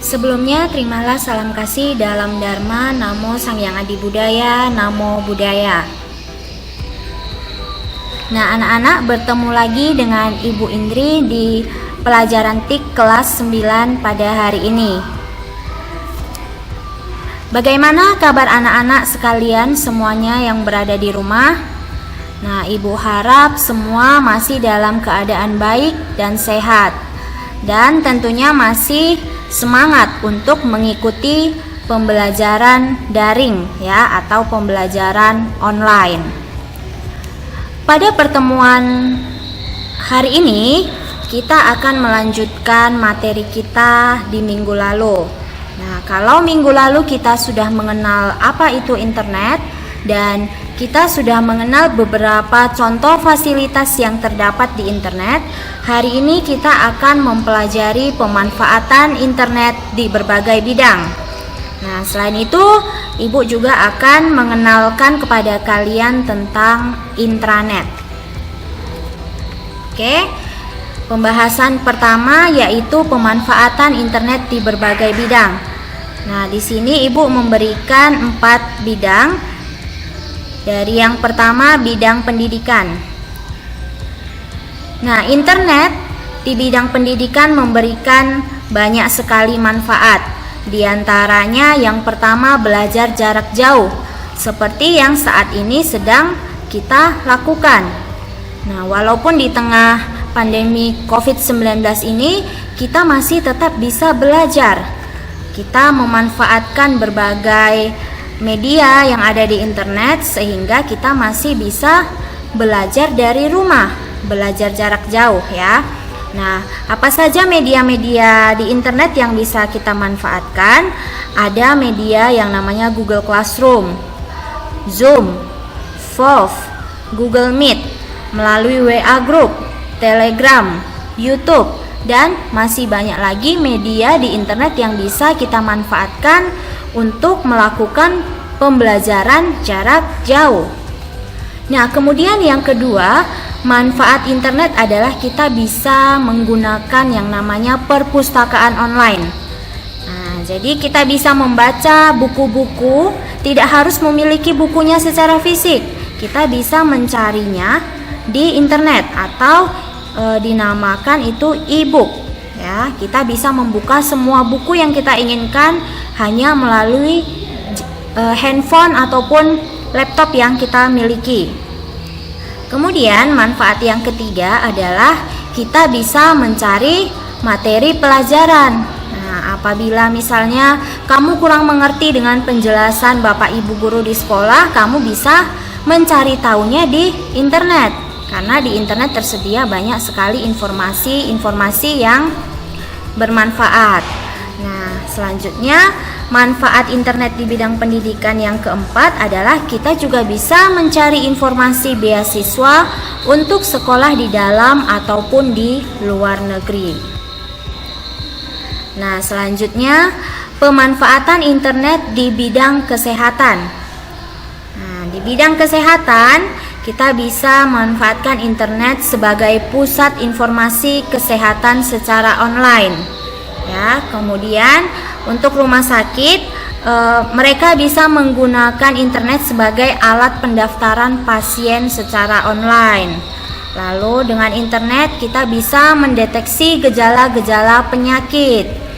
Sebelumnya, terimalah salam kasih dalam Dharma, Namo Sang Hyang Adi Budaya, Namo Buddhaya. Nah, anak-anak, bertemu lagi dengan Ibu Indri di pelajaran TIK kelas 9 pada hari ini. Bagaimana kabar anak-anak sekalian semuanya yang berada di rumah? Nah, Ibu harap semua masih dalam keadaan baik dan sehat, dan tentunya masih semangat untuk mengikuti pembelajaran daring ya, atau pembelajaran online. Pada pertemuan hari ini kita akan melanjutkan materi kita di minggu lalu. Nah, kalau minggu lalu kita sudah mengenal apa itu internet dan kita sudah mengenal beberapa contoh fasilitas yang terdapat di internet, hari ini kita akan mempelajari pemanfaatan internet di berbagai bidang. Nah, selain itu, Ibu juga akan mengenalkan kepada kalian tentang intranet. Oke, pembahasan pertama yaitu pemanfaatan internet di berbagai bidang. Nah, di sini Ibu memberikan 4 bidang. Dari yang pertama, bidang pendidikan. Nah, internet di bidang pendidikan memberikan banyak sekali manfaat. Di antaranya yang pertama, belajar jarak jauh, seperti yang saat ini sedang kita lakukan. Nah, walaupun di tengah pandemi COVID-19 ini, kita masih tetap bisa belajar. Kita memanfaatkan berbagai media yang ada di internet sehingga kita masih bisa belajar dari rumah, belajar jarak jauh ya. Nah, apa saja media-media di internet yang bisa kita manfaatkan? Ada media yang namanya Google Classroom, Zoom, Valve, Google Meet, melalui WA Group, Telegram, YouTube, dan masih banyak lagi media di internet yang bisa kita manfaatkan untuk melakukan pembelajaran jarak jauh. Nah, kemudian yang kedua, manfaat internet adalah kita bisa menggunakan yang namanya perpustakaan online. Nah, jadi kita bisa membaca buku-buku, tidak harus memiliki bukunya secara fisik. Kita bisa mencarinya di internet atau dinamakan itu e-book. Ya, kita bisa membuka semua buku yang kita inginkan hanya melalui handphone ataupun laptop yang kita miliki. Kemudian manfaat yang ketiga adalah kita bisa mencari materi pelajaran. Nah, apabila misalnya kamu kurang mengerti dengan penjelasan Bapak Ibu guru di sekolah, kamu bisa mencari tahunya di internet. Karena di internet tersedia banyak sekali informasi yang bermanfaat. Nah, selanjutnya manfaat internet di bidang pendidikan yang keempat adalah kita juga bisa mencari informasi beasiswa untuk sekolah di dalam ataupun di luar negeri. Nah, selanjutnya pemanfaatan internet di bidang kesehatan. Nah, di bidang kesehatan kita bisa memanfaatkan internet sebagai pusat informasi kesehatan secara online. Ya, kemudian untuk rumah sakit, mereka bisa menggunakan internet sebagai alat pendaftaran pasien secara online. Lalu dengan internet kita bisa mendeteksi gejala-gejala penyakit.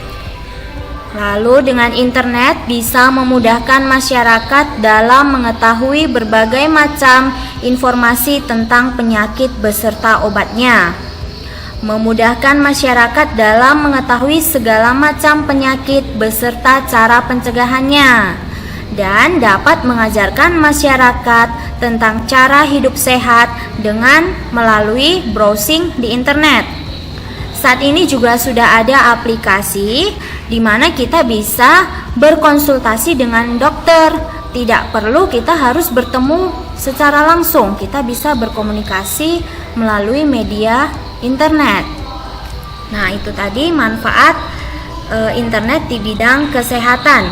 Lalu dengan internet bisa memudahkan masyarakat dalam mengetahui berbagai macam informasi tentang penyakit beserta obatnya. Memudahkan masyarakat dalam mengetahui segala macam penyakit beserta cara pencegahannya, dan dapat mengajarkan masyarakat tentang cara hidup sehat dengan melalui browsing di internet. Saat ini juga sudah ada aplikasi di mana kita bisa berkonsultasi dengan dokter. Tidak perlu kita harus bertemu secara langsung, kita bisa berkomunikasi melalui media internet. Nah, itu tadi manfaat internet di bidang kesehatan.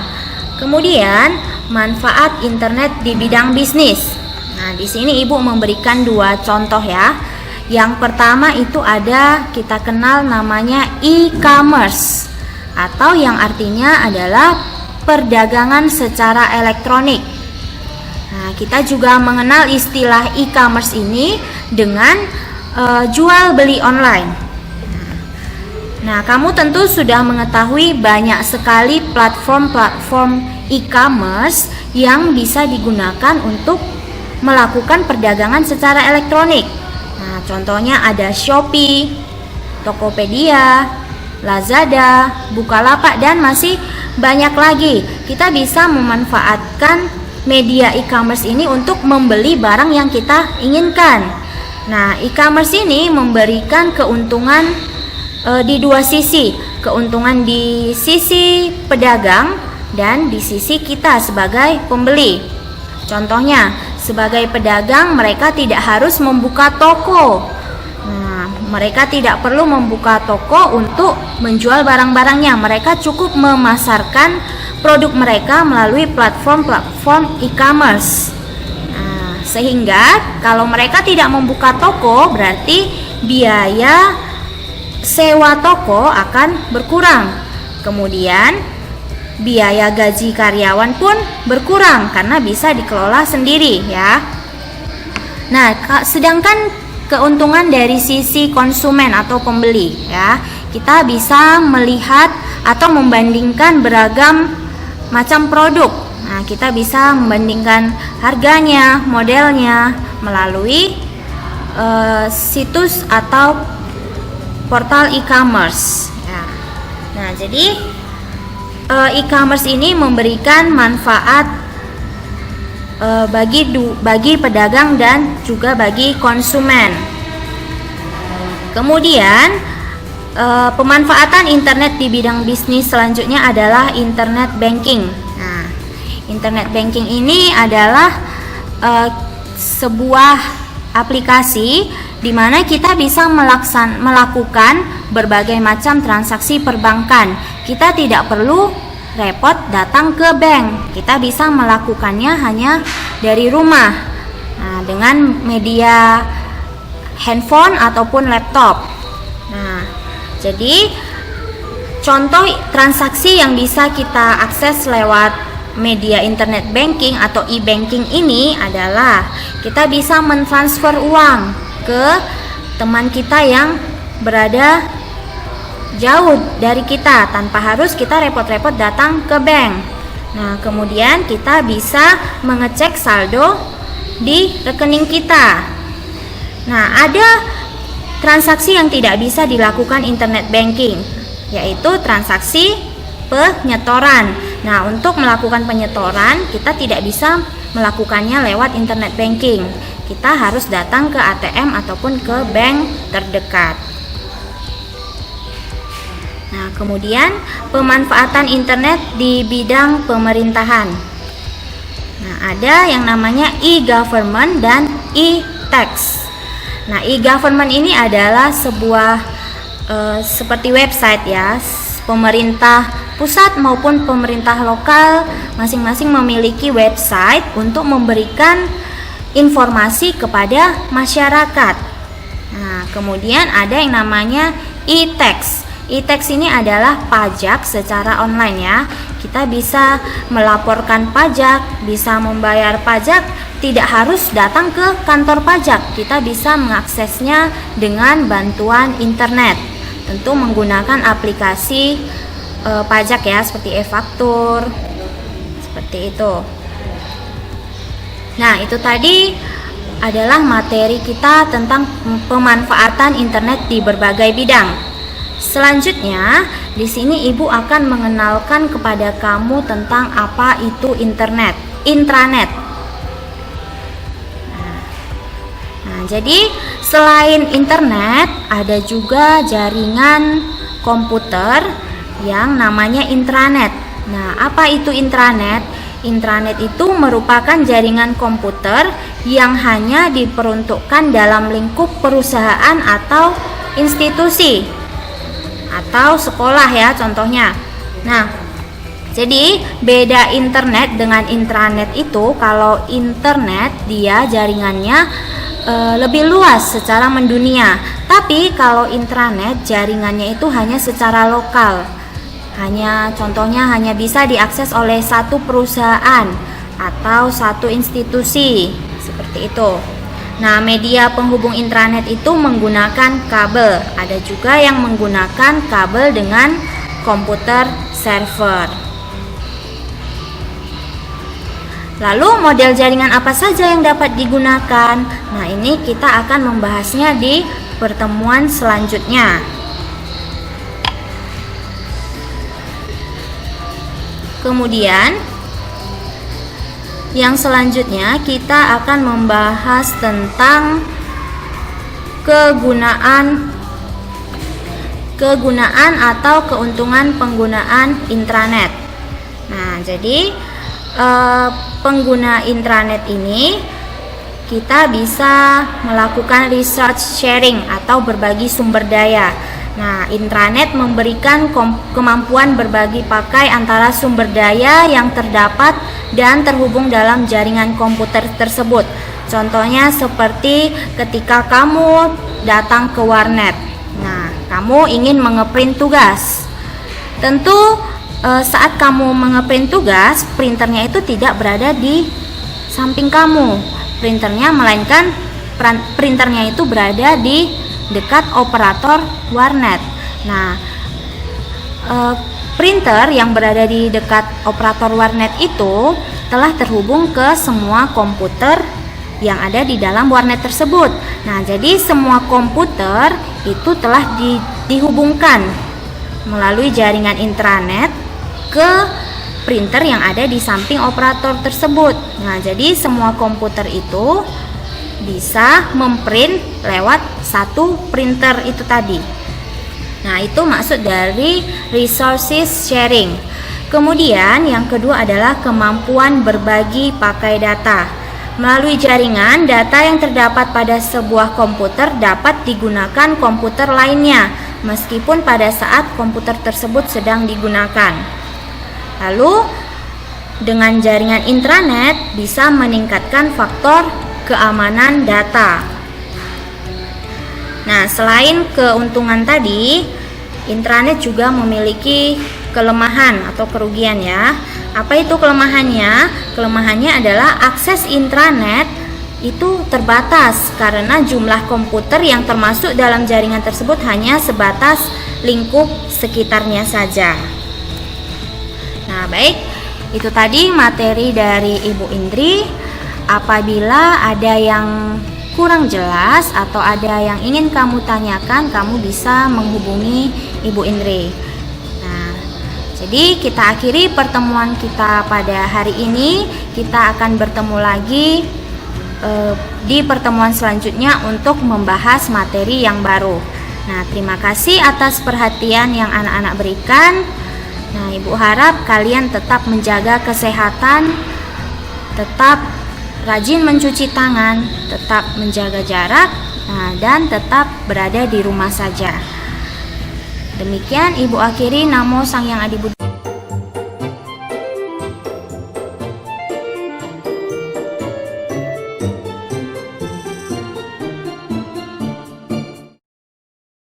Kemudian manfaat internet di bidang bisnis. Nah, di sini Ibu memberikan 2 contoh ya. Yang pertama itu ada kita kenal namanya e-commerce. atau yang artinya adalah perdagangan secara elektronik. Nah, kita juga mengenal istilah e-commerce ini dengan jual beli online. Nah, kamu tentu sudah mengetahui banyak sekali platform-platform e-commerce yang bisa digunakan untuk melakukan perdagangan secara elektronik. Nah, contohnya ada Shopee, Tokopedia, Lazada, Bukalapak, dan masih banyak lagi. Kita bisa memanfaatkan media e-commerce ini untuk membeli barang yang kita inginkan. Nah, e-commerce ini memberikan keuntungan di dua sisi, keuntungan di sisi pedagang dan di sisi kita sebagai pembeli. Contohnya, sebagai pedagang mereka tidak harus membuka toko. Nah, mereka tidak perlu membuka toko untuk menjual barang-barangnya. Mereka cukup memasarkan produk mereka melalui platform-platform e-commerce. Nah, sehingga kalau mereka tidak membuka toko, berarti biaya sewa toko akan berkurang. Kemudian biaya gaji karyawan pun berkurang karena bisa dikelola sendiri ya. Nah, sedangkan keuntungan dari sisi konsumen atau pembeli ya, kita bisa melihat atau membandingkan beragam macam produk. Nah, kita bisa membandingkan harganya, modelnya melalui situs atau portal e-commerce. Ya. Nah, jadi e-commerce ini memberikan manfaat bagi pedagang dan juga bagi konsumen. Kemudian pemanfaatan internet di bidang bisnis selanjutnya adalah internet banking. Nah, internet banking ini adalah sebuah aplikasi di mana kita bisa melakukan berbagai macam transaksi perbankan. Kita tidak perlu repot datang ke bank. Kita bisa melakukannya hanya dari rumah. Nah, dengan media handphone ataupun laptop. Nah, jadi contoh transaksi yang bisa kita akses lewat media internet banking atau e-banking ini adalah kita bisa mentransfer uang ke teman kita yang berada jauh dari kita tanpa harus kita repot-repot datang ke bank. Nah, kemudian kita bisa mengecek saldo di rekening kita. Nah, ada transaksi yang tidak bisa dilakukan internet banking, yaitu transaksi penyetoran. Nah, untuk melakukan penyetoran kita tidak bisa melakukannya lewat internet banking. Kita harus datang ke ATM ataupun ke bank terdekat. Nah, kemudian pemanfaatan internet di bidang pemerintahan. Nah, ada yang namanya e-government dan e-tax. Nah, e-government ini adalah sebuah seperti website ya. Pemerintah pusat maupun pemerintah lokal masing-masing memiliki website untuk memberikan informasi kepada masyarakat. Nah, kemudian ada yang namanya e-tax. E-tax ini adalah pajak secara online ya. Kita bisa melaporkan pajak, bisa membayar pajak, tidak harus datang ke kantor pajak. Kita bisa mengaksesnya dengan bantuan internet. Tentu menggunakan aplikasi pajak ya, seperti e-faktur, seperti itu. Nah, itu tadi adalah materi kita tentang pemanfaatan internet di berbagai bidang. Selanjutnya, di sini Ibu akan mengenalkan kepada kamu tentang apa itu internet, intranet. Nah, jadi selain internet, ada juga jaringan komputer yang namanya intranet. Nah, apa itu intranet? Intranet itu merupakan jaringan komputer yang hanya diperuntukkan dalam lingkup perusahaan atau institusi atau sekolah ya contohnya. Nah, jadi beda internet dengan intranet itu, kalau internet dia jaringannya lebih luas secara mendunia. Tapi kalau intranet jaringannya itu hanya secara lokal. Contohnya hanya bisa diakses oleh satu perusahaan atau satu institusi, seperti itu. Nah, media penghubung intranet itu menggunakan kabel. Ada juga yang menggunakan kabel dengan komputer server. Lalu model jaringan apa saja yang dapat digunakan? Nah, ini kita akan membahasnya di pertemuan selanjutnya. Kemudian yang selanjutnya kita akan membahas tentang kegunaan atau keuntungan penggunaan intranet. Nah, jadi pengguna intranet ini kita bisa melakukan resource sharing atau berbagi sumber daya. Nah, intranet memberikan kemampuan berbagi pakai antara sumber daya yang terdapat dan terhubung dalam jaringan komputer tersebut. Contohnya seperti ketika kamu datang ke warnet. Nah, kamu ingin mengeprint tugas. Tentu saat kamu mengeprint tugas, printernya itu tidak berada di samping kamu. Melainkan printernya itu berada di dekat operator warnet. Nah, printer yang berada di dekat operator warnet itu telah terhubung ke semua komputer yang ada di dalam warnet tersebut. Nah, jadi semua komputer itu telah dihubungkan melalui jaringan intranet ke printer yang ada di samping operator tersebut. Nah, jadi semua komputer itu bisa memprint lewat satu printer itu tadi. Nah, itu maksud dari resources sharing. Kemudian yang kedua adalah kemampuan berbagi pakai data. Melalui jaringan, data yang terdapat pada sebuah komputer dapat digunakan komputer lainnya meskipun pada saat komputer tersebut sedang digunakan. Lalu dengan jaringan intranet bisa meningkatkan faktor keamanan data. Nah, selain keuntungan tadi, intranet juga memiliki kelemahan atau kerugian ya. Apa itu kelemahannya? Kelemahannya adalah akses intranet itu terbatas karena jumlah komputer yang termasuk dalam jaringan tersebut hanya sebatas lingkup sekitarnya saja. Nah, baik, itu tadi materi dari Ibu Indri. Apabila ada yang kurang jelas atau ada yang ingin kamu tanyakan, kamu bisa menghubungi Ibu Indri. Nah, jadi kita akhiri pertemuan kita pada hari ini. Kita akan bertemu lagi di pertemuan selanjutnya untuk membahas materi yang baru. Nah, terima kasih atas perhatian yang anak-anak berikan. Nah, Ibu harap kalian tetap menjaga kesehatan, tetap rajin mencuci tangan, tetap menjaga jarak, dan tetap berada di rumah saja. Demikian Ibu akhiri. Namo Sang Hyang Adi Buddha.